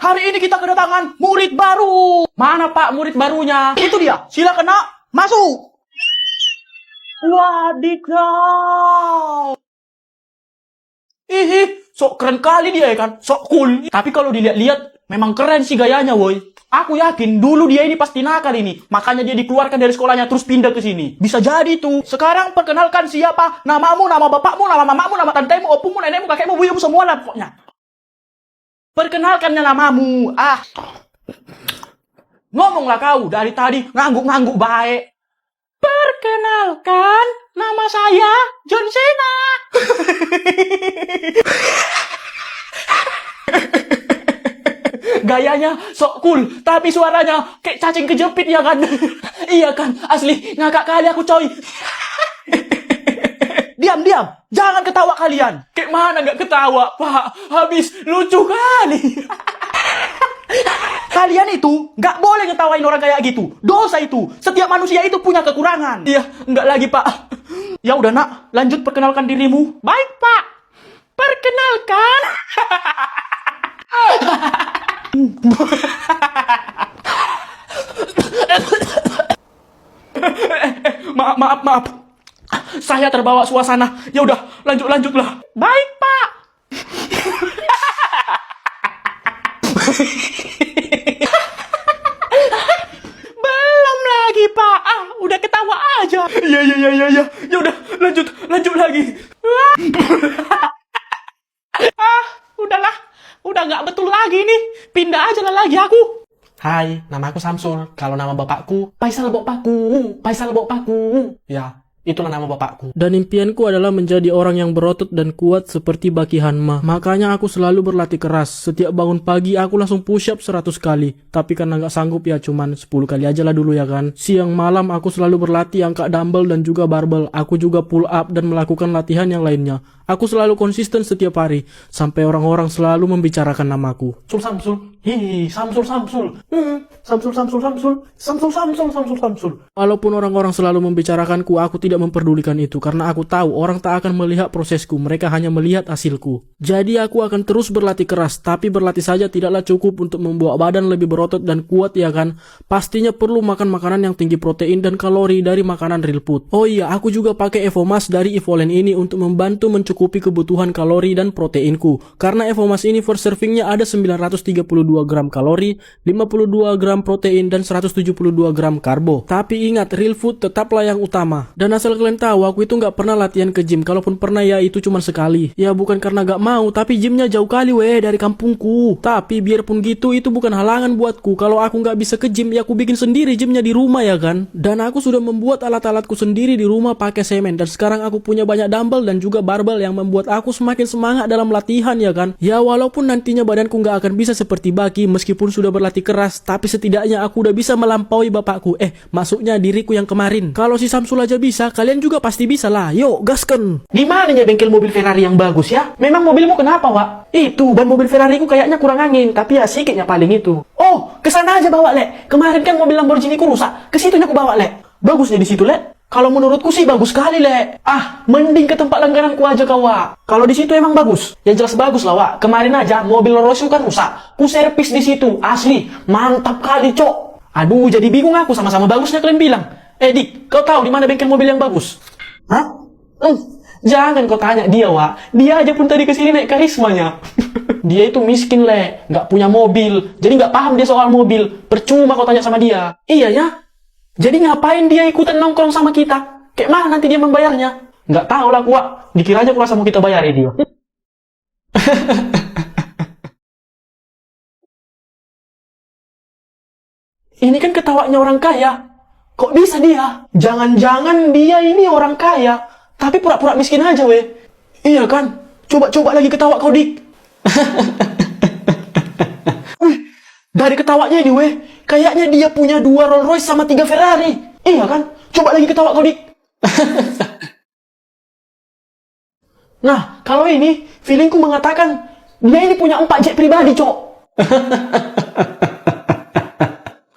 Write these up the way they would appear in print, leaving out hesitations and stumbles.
Hari ini kita kedatangan murid baru. Mana Pak murid barunya? Itu dia. Silakan nak, masuk. Wadidaw. Sok keren kali dia ya kan. Sok cool. Tapi kalau dilihat-lihat, memang keren sih gayanya woi. Aku yakin dulu dia ini pasti nakal ini. Makanya dia dikeluarkan dari sekolahnya terus pindah ke sini. Bisa jadi tuh. Sekarang perkenalkan siapa? Namamu, nama bapakmu, nama mamamu, nama tantemu, opumu, nenekmu, kakekmu, buyumu, semua lah pokoknya. Perkenalkannya namamu. Ngomonglah kau dari tadi ngangguk-ngangguk baik. Perkenalkan, nama saya John Cena. Gayanya sok cool, tapi suaranya kayak cacing kejepit ya kan? Iya kan, asli ngakak kali aku coy. Diam, jangan ketawa kalian. Kayak mana gak ketawa, Pak? Habis lucu kali. Kalian itu gak boleh ngetawain orang kayak gitu. Dosa itu. Setiap manusia itu punya kekurangan. Iya, enggak lagi Pak. Ya udah nak, lanjut perkenalkan dirimu. Baik Pak. Perkenalkan. Maaf. Saya terbawa suasana. Ya udah, lanjutlah. Baik, Pak. Belum lagi, Pak. Udah ketawa aja. Iya. Ya udah, lanjut lagi. Udahlah. Udah nggak betul lagi nih. Pindah aja lah lagi aku. Hai, nama aku Samsul. Kalau nama bapakku, Faisal Bokpaku. Ya, itulah nama bapakku. Dan impianku adalah menjadi orang yang berotot dan kuat seperti Baki Hanma. Makanya aku selalu berlatih keras. Setiap bangun pagi aku langsung push up 100 kali. Tapi karena nggak sanggup ya cuman 10 kali aja lah dulu ya kan. Siang malam aku selalu berlatih angkat dumbbell dan juga barbell. Aku juga pull up dan melakukan latihan yang lainnya. Aku selalu konsisten setiap hari. Sampai orang-orang selalu membicarakan namaku. Samsul. Hihi, Samsul. Samsul. Walaupun orang-orang selalu membicarakanku, aku tidak memperdulikan itu. Karena aku tahu orang tak akan melihat prosesku. Mereka hanya melihat hasilku. Jadi aku akan terus berlatih keras. Tapi berlatih saja tidaklah cukup untuk membuat badan lebih berotot dan kuat ya kan. Pastinya perlu makan makanan yang tinggi protein dan kalori dari makanan real food. Oh iya, aku juga pakai Evomas dari Evolen ini untuk membantu mencukupi kebutuhan kalori dan proteinku. Karena Evomas ini first servingnya ada 932 gram kalori, 52 gram protein, dan 172 gram karbo. Tapi ingat, real food tetaplah yang utama. Dan asal kalian tahu, aku itu nggak pernah latihan ke gym. Kalaupun pernah ya itu cuma sekali. Ya bukan karena nggak mau, tapi gymnya jauh kali dari kampungku. Tapi biarpun gitu, itu bukan halangan buatku. Kalau aku nggak bisa ke gym, ya aku bikin sendiri gymnya di rumah ya kan. Dan aku sudah membuat alat-alatku sendiri di rumah pakai semen. Dan sekarang aku punya banyak dumbbell dan juga barbell yang membuat aku semakin semangat dalam latihan ya kan. Ya walaupun nantinya badanku nggak akan bisa seperti Baki meskipun sudah berlatih keras, tapi setidaknya aku udah bisa melampaui bapakku. Maksudnya diriku yang kemarin. Kalau si Samsul aja bisa, kalian juga pasti bisa lah. Yuk, gaskan. Di mananya bengkel mobil Ferrari yang bagus ya? Memang mobilmu kenapa, Wak? Itu, ban mobil Ferrari ku kayaknya kurang angin, tapi ya sikitnya paling itu. Oh, kesana aja bawa, Lek. Kemarin kan mobil Lamborghini ku rusak. Kesitunya ku bawa, Lek. Bagusnya di situ, Lek. Kalau menurutku sih bagus sekali, Lek. Mending ke tempat langgananku aja kau, Wak. Kalau di situ emang bagus. Ya jelas bagus lah, Wak. Kemarin aja mobil Rolls kan rusak. Ku servis di situ. Asli, mantap kali, Cok. Aduh, jadi bingung aku, sama-sama bagusnya kalian bilang. Dik, kau tahu di mana bengkel mobil yang bagus? Hah? Jangan kau tanya dia, Wak. Dia aja pun tadi kesini naik karismanya. Dia itu miskin, Lek. Nggak punya mobil. Jadi nggak paham dia soal mobil. Percuma kau tanya sama dia. Iya ya? Jadi ngapain dia ikutan nongkrong sama kita? Kayak mana nanti dia membayarnya? Nggak tahu lah, Wak. Dikira aja kurasa mau kita bayari dia. Ini kan ketawanya orang kaya. Kok bisa dia? Jangan-jangan dia ini orang kaya, tapi pura-pura miskin aja, weh. Iya kan? Coba lagi ketawa kau, Dik. Dari ketawanya ini, weh, kayaknya dia punya 2 Rolls Royce sama 3 Ferrari. Iya kan? Coba lagi ketawa kau, Dik. Nah, kalau ini, feelingku mengatakan dia ini punya 4 jet pribadi, Cok.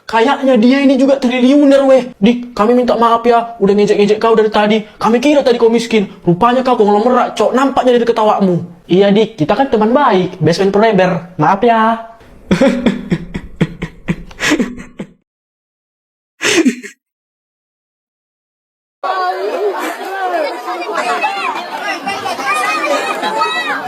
Kayaknya dia ini juga triliuner, weh. Dik, kami minta maaf ya, udah ngejek-ngejek kau dari tadi. Kami kira tadi kau miskin. Rupanya kau konglomerat, Cok. Nampaknya dari ketawamu. Iya, Dik, kita kan teman baik. Best friend forever. Maaf ya.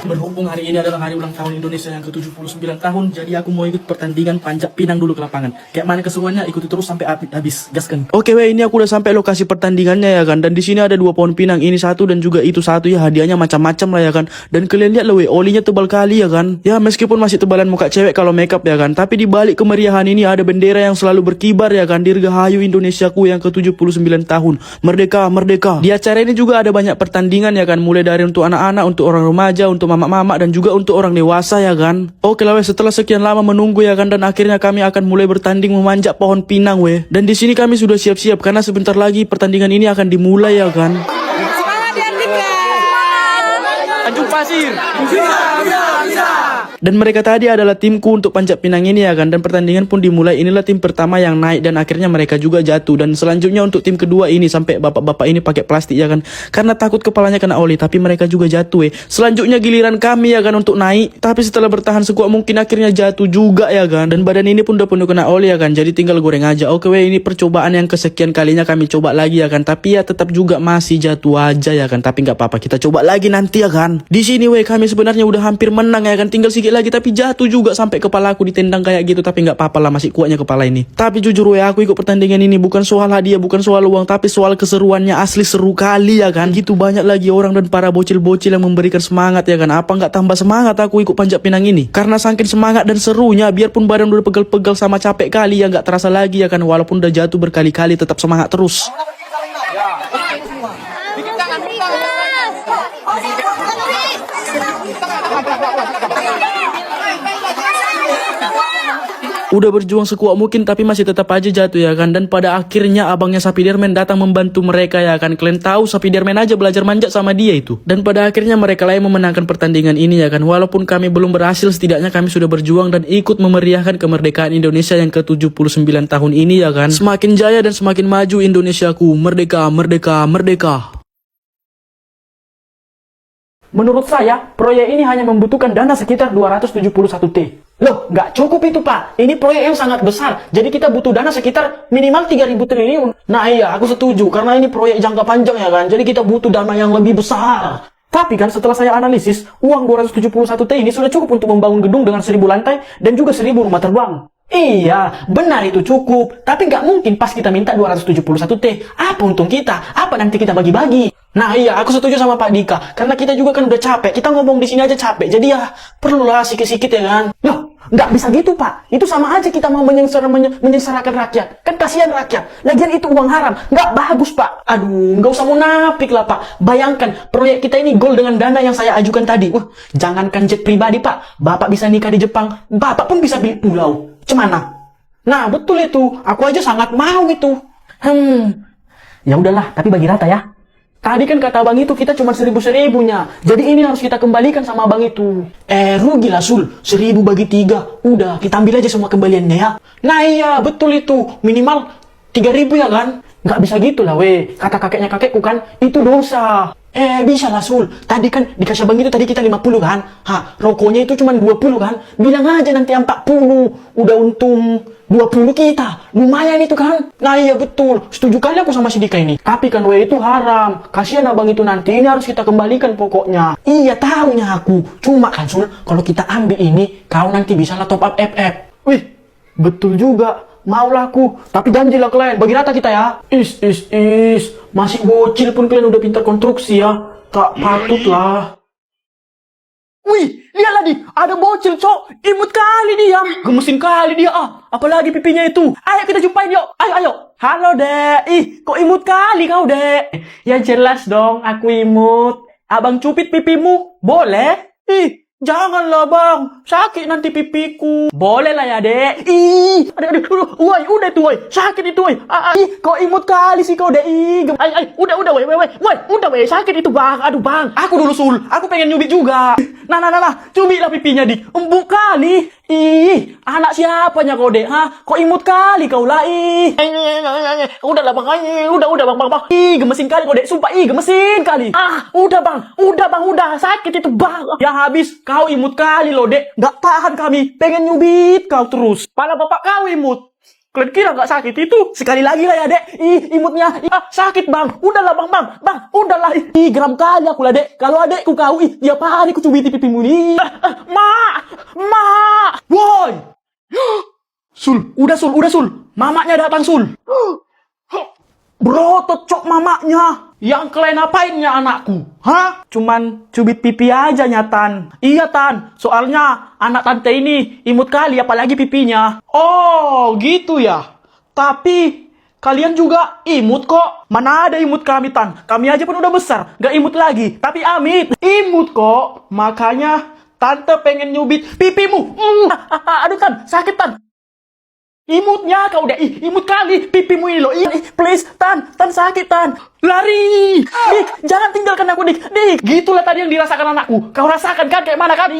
Berhubung hari ini adalah hari ulang tahun Indonesia yang ke-79 tahun, jadi aku mau ikut pertandingan panjat pinang dulu ke lapangan. Kayak mana keseruannya, ikuti terus sampai habis. Gaskan. Oke weh, ini aku udah sampai lokasi pertandingannya ya kan. Dan di sini ada 2 pohon pinang, ini satu dan juga itu satu ya. Hadiahnya macam-macam lah ya kan. Dan kalian lihat lah weh, olinya tebal kali ya kan. Ya meskipun masih tebalan muka cewek kalau makeup ya kan, tapi di balik kemeriahan ini ada bendera yang selalu berkibar ya kan. Dirgahayu Indonesiaku yang ke-79 tahun. Merdeka, merdeka. Di acara ini juga ada banyak pertandingan ya kan, mulai dari untuk anak-anak, untuk orang remaja, untuk mama-mama dan juga untuk orang dewasa ya kan. Oke lah weh, setelah sekian lama menunggu ya kan, dan akhirnya kami akan mulai bertanding memanjat pohon pinang weh. Dan di sini kami sudah siap-siap karena sebentar lagi pertandingan ini akan dimulai ya kan. Semangat ya Tika. Tanjung Pasir. Dan mereka tadi adalah timku untuk panjat pinang ini ya kan. Dan pertandingan pun dimulai. Inilah tim pertama yang naik dan akhirnya mereka juga jatuh. Dan selanjutnya untuk tim kedua ini sampai bapak-bapak ini pakai plastik ya kan, karena takut kepalanya kena oli, tapi mereka juga jatuh Selanjutnya giliran kami ya kan untuk naik, tapi setelah bertahan sekuat mungkin akhirnya jatuh juga ya kan. Dan badan ini pun udah penuh kena oli ya kan, jadi tinggal goreng aja. Oke weh, ini percobaan yang kesekian kalinya kami coba lagi ya kan, tapi ya tetap juga masih jatuh aja ya kan. Tapi nggak apa-apa, kita coba lagi nanti ya kan. Di sini weh, kami sebenarnya udah hampir menang ya kan, tinggal sedikit lagi tapi jatuh juga sampai kepala aku ditendang kayak gitu. Tapi nggak apa-apa lah, masih kuatnya kepala ini. Tapi jujur weh, aku ikut pertandingan ini bukan soal hadiah, bukan soal uang, tapi soal keseruannya. Asli seru kali ya kan. Gitu banyak lagi orang dan para bocil-bocil yang memberikan semangat ya kan. Apa nggak tambah semangat aku ikut panjat pinang ini? Karena saking semangat dan serunya, biarpun badan udah pegel-pegel sama capek kali ya, nggak terasa lagi ya kan. Walaupun udah jatuh berkali-kali tetap semangat terus. Udah berjuang sekuat mungkin tapi masih tetap aja jatuh ya kan. Dan pada akhirnya abangnya Spiderman datang membantu mereka ya kan. Kalian tahu Spiderman aja belajar manjat sama dia itu. Dan pada akhirnya mereka lah yang memenangkan pertandingan ini ya kan. Walaupun kami belum berhasil, setidaknya kami sudah berjuang dan ikut memeriahkan kemerdekaan Indonesia yang ke-79 tahun ini ya kan. Semakin jaya dan semakin maju Indonesiaku. Merdeka, merdeka, merdeka. Menurut saya, proyek ini hanya membutuhkan dana sekitar 271T. Loh, nggak cukup itu Pak. Ini proyek yang sangat besar. Jadi kita butuh dana sekitar minimal 3.000 triliun. Nah iya, aku setuju. Karena ini proyek jangka panjang ya kan. Jadi kita butuh dana yang lebih besar. Tapi kan setelah saya analisis, uang 271T ini sudah cukup untuk membangun gedung dengan 1.000 lantai dan juga 1.000 rumah terbang. Iya, benar itu cukup. Tapi nggak mungkin pas kita minta 271T. Apa untung kita? Apa nanti kita bagi-bagi? Nah iya, aku setuju sama Pak Dika. Karena kita juga kan udah capek. Kita ngomong di sini aja capek. Jadi ya, perlulah sikit-sikit ya kan. Loh, nggak bisa gitu Pak. Itu sama aja kita mau menyengsarakan rakyat. Kan kasihan rakyat. Lagian itu uang haram. Nggak bagus Pak. Aduh, nggak usah munafik lah Pak. Bayangkan, proyek kita ini goal dengan dana yang saya ajukan tadi. Wah, jangankan jet pribadi Pak. Bapak bisa nikah di Jepang. Bapak pun bisa beli pulau. Cemana? Nah, betul itu. Aku aja sangat mau itu. Ya udahlah, tapi bagi rata ya. Tadi kan kata abang itu kita cuma 1.000-1.000-nya. Jadi ini harus kita kembalikan sama abang itu. Rugi lah Sul. 1.000 bagi 3. Udah, kita ambil aja semua kembaliannya ya. Nah iya, betul itu. Minimal 3.000 ya kan? Nggak bisa gitu lah weh. Kata kakeknya kakekku kan, itu dosa. Bisa lah Sul. Tadi kan dikasih abang itu tadi kita 50 kan? Rokoknya itu cuma 20 kan? Bilang aja nanti 40. Udah untung 20 kita. Lumayan itu kan? Nah iya betul. Setuju kali aku sama si Dika ini. Tapi kan weh itu haram. Kasihan abang itu nanti. Ini harus kita kembalikan pokoknya. Iya tahunya aku. Cuma kan Sul, kalau kita ambil ini, kau nanti bisa lah top up FF. Wih, betul juga. Maulah aku, tapi janjilah kalian, bagi rata kita ya. Masih bocil pun kalian udah pintar konstruksi ya. Tak patut lah. Wih, lihatlah di, ada bocil cok. Imut kali dia, gemesin kali dia apalagi pipinya itu. Ayo kita jumpain yuk, ayo. Halo dek, kok imut kali kau dek. Ya jelas dong, aku imut. Abang cupit pipimu, boleh? Janganlah bang, sakit nanti pipiku. Boleh lah ya dek. Aduh, woi, udah tuh woi, sakit itu woi. Kau imut kali sih kau dek. Udah woi, udah woi, sakit itu bang. Aduh bang, aku dulu Sul, aku pengen nyubit juga. Nah, cubit lah pipinya di, empuk kali. Ih, anak siapanya kau, Dek? Hah? Kok imut kali kau lah, ih. Udahlah bang, udah bang. Ih, gemesin kali kau, Dek. Sumpah, ih, gemesin kali. Ah, udah bang, udah. Sakit itu bang. Ya habis, kau imut kali loh, Dek. Gak tahan kami, pengen nyubit kau terus. Pala bapak kau imut. Kalian kira gak sakit itu? Sekali lagi lah ya, Dek. Ih, imutnya. Ih, sakit bang. Udahlah bang. Udahlah. Ih, geram kali aku lah, Dek. Kalau adekku kau, ih, tiap hari ku cubiti pipimu nih. Ma. Woi. Sul. Mamanya datang, Sul. Bro, cok mamanya. Yang kalian apainnya anakku? Hah? Cuman cubit pipi aja Tan. Iya Tan, soalnya anak tante ini imut kali apalagi pipinya. Oh, gitu ya. Tapi kalian juga imut kok. Mana ada imut kami Tan? Kami aja pun udah besar, gak imut lagi. Tapi Amit imut kok. Makanya tante pengen nyubit pipimu. Aduh Tan, sakit Tan. Imutnya kau udah, imut kali pipimu ini loh. Please, Tan sakit Tan. Lari. Dik, jangan tinggalkan aku Dik. Gitulah tadi yang dirasakan anakku. Kau rasakan kan kayak mana kan?